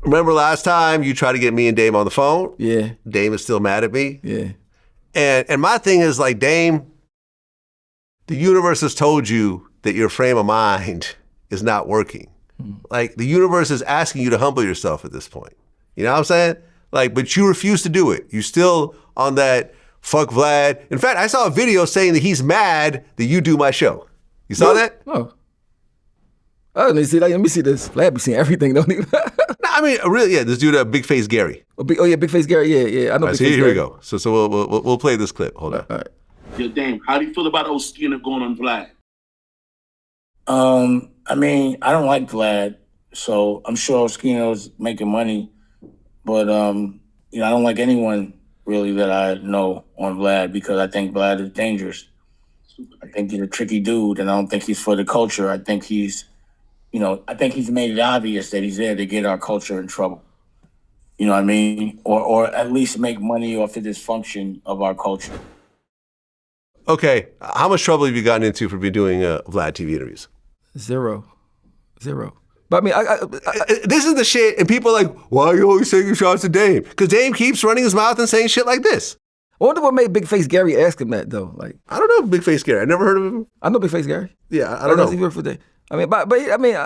Remember last time you tried to get me and Dame on the phone? Yeah. Dame is still mad at me. Yeah. And my thing is like, Dame, the universe has told you that your frame of mind is not working. Like the universe is asking you to humble yourself at this point. You know what I'm saying? Like, but you refuse to do it. You still on that fuck Vlad. In fact, I saw a video saying that he's mad that you do my show. You saw that? Oh. Oh, let me see. Let me see this. Vlad be seeing everything, don't he? No, I mean, really, yeah. This dude, Big Face Gary. Oh yeah, Big Face Gary. Yeah. I know. Right, Big so Face here Gary. we go. So we'll play this clip. Hold on. All right. Yo, Dame, how do you feel about Oschino going on Vlad? I mean, I don't like Vlad, so I'm sure Oschino's making money, but I don't like anyone really that I know on Vlad because I think Vlad is dangerous. I think he's a tricky dude, and I don't think he's for the culture. I think he's made it obvious that he's there to get our culture in trouble. You know what I mean? Or at least make money off the dysfunction of our culture. Okay, how much trouble have you gotten into for doing Vlad TV interviews? Zero. But I mean, this is the shit, and people are like, why are you always taking shots at Dame? Because Dame keeps running his mouth and saying shit like this. I wonder what made Big Face Gary ask him that though. Like, I don't know Big Face Gary. I never heard of him. I know Big Face Gary. Yeah, I don't know. He worked for Dame. I mean, but I mean,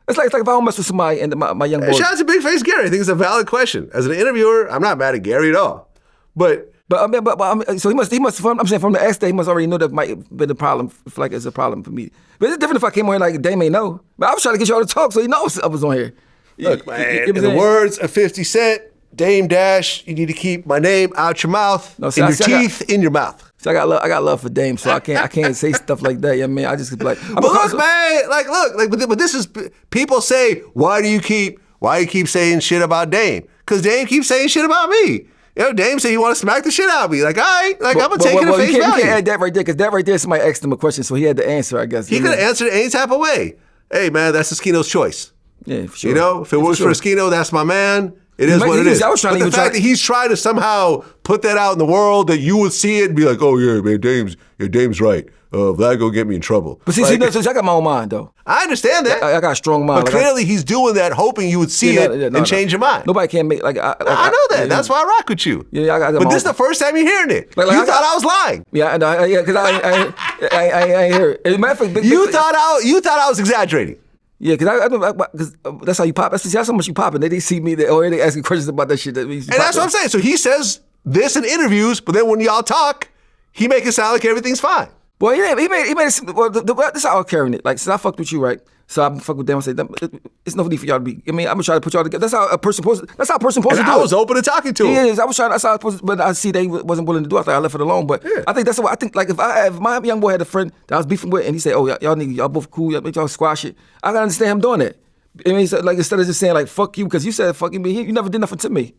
it's like if I don't mess with somebody and my young boy. Shout out to Big Face Gary. I think it's a valid question. As an interviewer, I'm not mad at Gary at all. But I mean, so he must. I'm saying from the accident, he must already know that might have been a problem. Like it's a problem for me. But it's different if I came on here like Dame ain't know. But I was trying to get y'all to talk so he knows I was on here. Look, man, in the words of 50 Cent, Dame Dash, you need to keep my name out your mouth, in your mouth. So I got love for Dame, so I can't say stuff like that. You know what I mean? I just be like, but look, man, but this is people say, why do you keep saying shit about Dame? Because Dame keeps saying shit about me. You know, Dame said he want to smack the shit out of me. Like, all right, like I'm gonna take it at face value. You can't add that right there, because that right there, somebody asked him a question, so he had to answer, I guess. He could have answered it any type of way. Hey, man, that's Oschino's choice. Yeah, for sure. You know, if it works for Oschino, that's my man. It is what it is. But the fact that he's trying to somehow put that out in the world, that you would see it and be like, oh yeah, man, Dame's right. Vlad gonna get me in trouble. But see, I got my own mind though. I understand that. I got a strong mind. But clearly he's doing that, hoping you would see it and change your mind. Nobody can make I know that. That's why I rock with you. Yeah, but this is the first time you're hearing it. You thought I was lying. Yeah, because I hear it. Matter of fact, you thought I was exaggerating. Yeah, because that's how you pop. That's how much you popping. They see me, they asking questions about that shit. And that's what I'm saying. So he says this in interviews, but then when y'all talk, he make it sound like everything's fine. Well, he made it. Well, this is how I'm carrying it. Like, since I fucked with you, right? So I fuck with them. I say, it's no need for y'all to be. I mean, I'm gonna try to put y'all together. That's how a person supposed to do it. I was open to talking to him. Yes, I was trying. That's how I was supposed to, but I see they wasn't willing to do it. I thought I left it alone. But yeah. I think that's what I think. Like, if my young boy had a friend that I was beefing with, and he said, "Oh, y'all both cool. Y'all squash it," I gotta understand him doing that. I mean, like instead of just saying like "fuck you" because you said "fuck you," you never did nothing to me.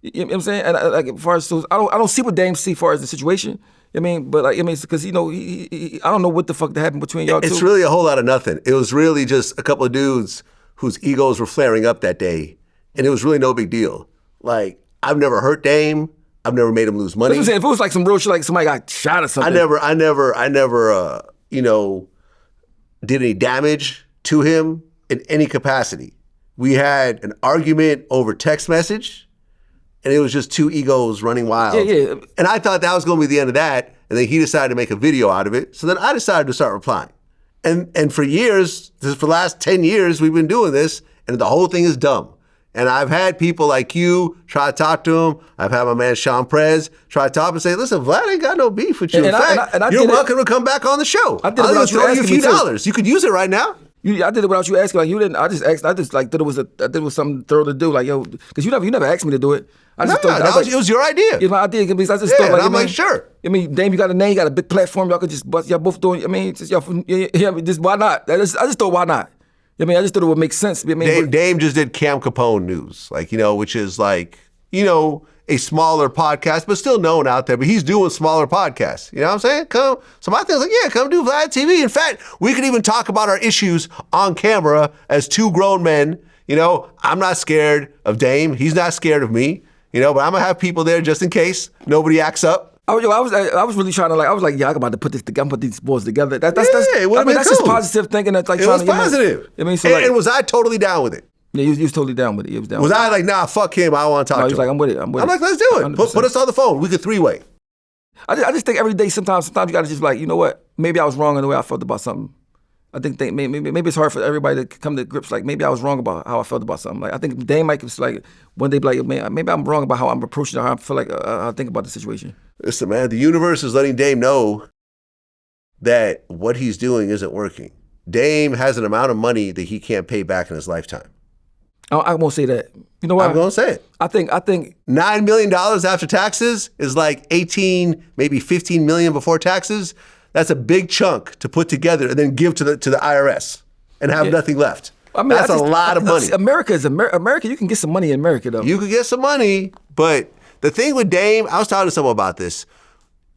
You know what I'm saying? And like, as far as so, I don't see what Dame see as far as the situation. I mean, but like, I mean, because I don't know what the fuck that happened between y'all two. It's really a whole lot of nothing. It was really just a couple of dudes whose egos were flaring up that day, and it was really no big deal. Like, I've never hurt Dame. I've never made him lose money. That's what I'm saying. If it was like some real shit, like somebody got shot or something. I never, did any damage to him in any capacity. We had an argument over text message. And it was just two egos running wild. Yeah. And I thought that was going to be the end of that. And then he decided to make a video out of it. So then I decided to start replying. And for years, for the last 10 years, we've been doing this. And the whole thing is dumb. And I've had people like you try to talk to him. I've had my man Sean Prez try to talk and say, listen, Vlad ain't got no beef with you. In fact, you're welcome to come back on the show. I did it without you asking me $$. You could use it right now. I did it without you asking. Like, you didn't. I just asked. I just like thought it was something thorough to do. Like, yo, because you never asked me to do it. I just thought it was your idea. It was my idea. I just thought, like, I'm like, sure. I mean, Dame, you got a name, you got a big platform. Y'all could just bust. Y'all both doing. I mean, just y'all. Just why not? I just thought, why not? I mean, I just thought it would make sense. I mean, Dame just did Cam Capone News, like, which is like, a smaller podcast, but still known out there. But he's doing smaller podcasts. You know what I'm saying? So my thing's like, yeah, come do Vlad TV. In fact, we could even talk about our issues on camera as two grown men. I'm not scared of Dame. He's not scared of me. But I'm gonna have people there just in case nobody acts up. I was really trying to I'm about to put this together, put these boys together. That's cool. just positive thinking. That's like it was positive. I mean, and was I totally down with it? Yeah, he was totally down with it. He was down. Was with I like, nah, fuck him, I want to talk No, to he was him? like, I'm with it. I'm with it. I'm like, let's do it. 100%. Put us on the phone. We could three-way. I just think every day, sometimes you got to just like, you know what? Maybe I was wrong in the way I felt about something. I think maybe it's hard for everybody to come to grips. Like maybe I was wrong about how I felt about something. Like I think Dame might was like one day be like, man, maybe I'm wrong about how I'm approaching it, how I feel like I think about the situation. Listen, man, the universe is letting Dame know that what he's doing isn't working. Dame has an amount of money that he can't pay back in his lifetime. I won't say that. You know what? I'm gonna say it. I think $9 million after taxes is like 18, maybe 15 million before taxes. That's a big chunk to put together and then give to the IRS and have nothing left. I mean, that's a lot of money. America is America. You can get some money in America though. You could get some money, but the thing with Dame, I was talking to someone about this.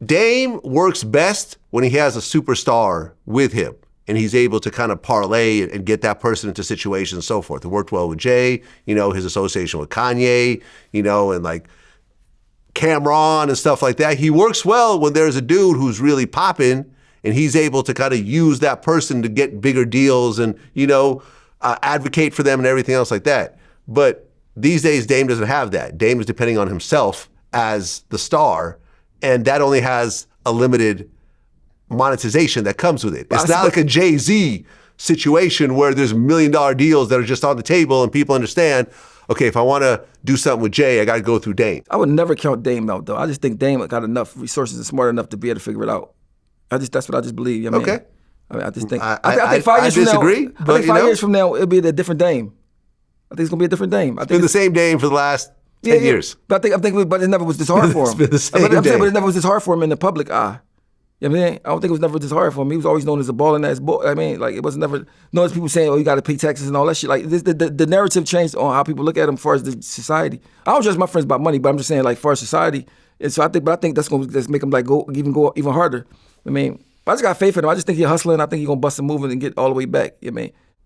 Dame works best when he has a superstar with him and he's able to kind of parlay and get that person into situations and so forth. It worked well with Jay, his association with Kanye, and like Cameron and stuff like that. He works well when there's a dude who's really popping and he's able to kind of use that person to get bigger deals and, advocate for them and everything else like that. But these days, Dame doesn't have that. Dame is depending on himself as the star, and that only has a limited monetization that comes with it. It's not like a Jay-Z situation where there's $1 million deals that are just on the table and people understand, okay, if I want to do something with Jay, I got to go through Dame. I would never count Dame out though. I just think Dame got enough resources and smart enough to be able to figure it out. That's what I just believe. Okay. I just think. I think 5 years disagree, from now. but I think 5 years from now it'll be a different Dame. I think it's gonna be a different Dame. I think It's been the same Dame for the last 10 years. But but it never was this hard for him. It's been the same but Dame. it never was this hard for him in the public eye. You know what I mean? I don't think it was never this hard for him. He was always known as a balling ass boy. I mean, like it was never known as people saying, "Oh, you got to pay taxes and all that shit." Like the narrative changed on how people look at him as far as the society. I don't judge my friends about money, but I'm just saying like as far as society. And so I think that's gonna make him like go even harder. I mean, I just got faith in him. I just think he's hustling. I think he's gonna bust a move and get all the way back. You know what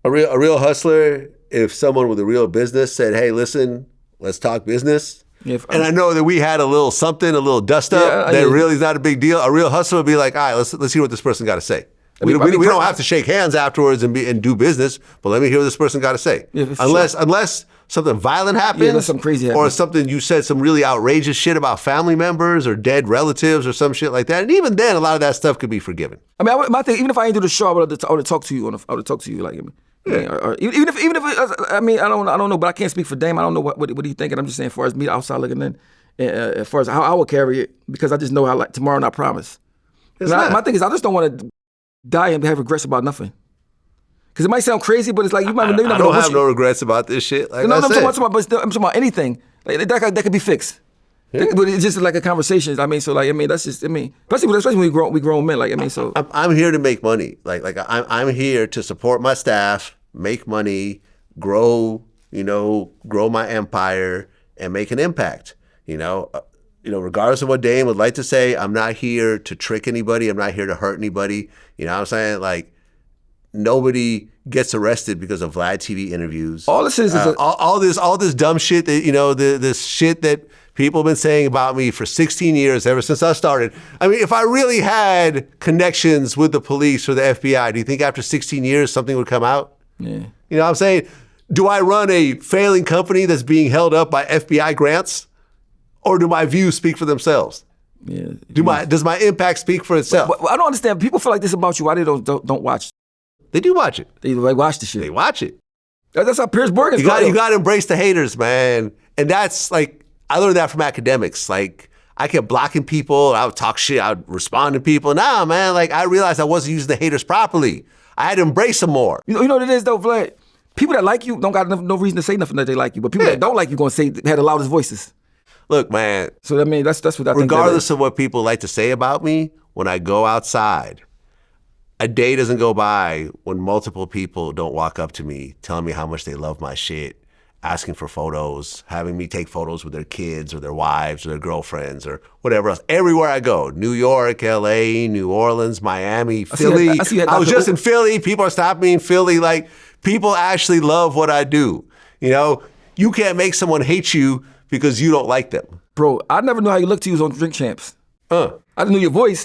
I mean? A real hustler, if someone with a real business said, hey, listen, let's talk business. And I know that we had a little something, a little dust up that really is not a big deal. A real hustler would be like, all right, let's hear what this person got to say. We don't have to shake hands afterwards and do business, but let me hear what this person got to say. Unless something violent happens, unless something crazy happens, or something you said some really outrageous shit about family members or dead relatives or some shit like that. And even then, a lot of that stuff could be forgiven. I mean, my thing, even if I ain't do the show, I would have talked to you. I would have talked to you like. Or even if I mean I don't know, but I can't speak for Dame. I don't know what he thinking. I'm just saying, as far as me outside looking in, as far as how I would carry it, because I just know how like tomorrow not promise. My thing is, I just don't want to die and have regrets about nothing. Because it might sound crazy, but it's like you might never. I don't have no regrets about this shit. Like I'm talking about anything. Like that could be fixed. Yeah. But it's just like a conversation. I mean, so like that's just especially when we grown men. Like so I'm here to make money. Like I'm here to support my staff, make money, grow my empire, and make an impact. Regardless of what Dame would like to say, I'm not here to trick anybody. I'm not here to hurt anybody. You know what I'm saying? Like nobody gets arrested because of Vlad TV interviews. All this is all this dumb shit that this shit that people have been saying about me for 16 years, ever since I started. I mean, if I really had connections with the police or the FBI, do you think after 16 years something would come out? Yeah. You know what I'm saying? Do I run a failing company that's being held up by FBI grants? Or do my views speak for themselves? Yeah. Does my impact speak for itself? But I don't understand. People feel like this about you. Why they don't watch? They do watch it. They watch the shit. They watch it. That's how Piers Morgan's. You got to embrace the haters, man. And that's like, I learned that from academics. Like, I kept blocking people. I would talk shit. I would respond to people. Nah, man, like, I realized I wasn't using the haters properly. I had to embrace them more. You know what it is, though, Vlad? People that like you don't got no reason to say nothing that they like you. But people that don't like you going to say, had the loudest voices. Look, man. So, I mean, that's what I think. Regardless of what people like to say about me, when I go outside, a day doesn't go by when multiple people don't walk up to me, telling me how much they love my shit, asking for photos, having me take photos with their kids or their wives or their girlfriends or whatever else. Everywhere I go, New York, LA, New Orleans, Miami, Philly. I was just in Philly. People are stopping me in Philly. Like, people actually love what I do. You can't make someone hate you because you don't like them. Bro, I never knew how you looked till you was on Drink Champs. I didn't know your voice.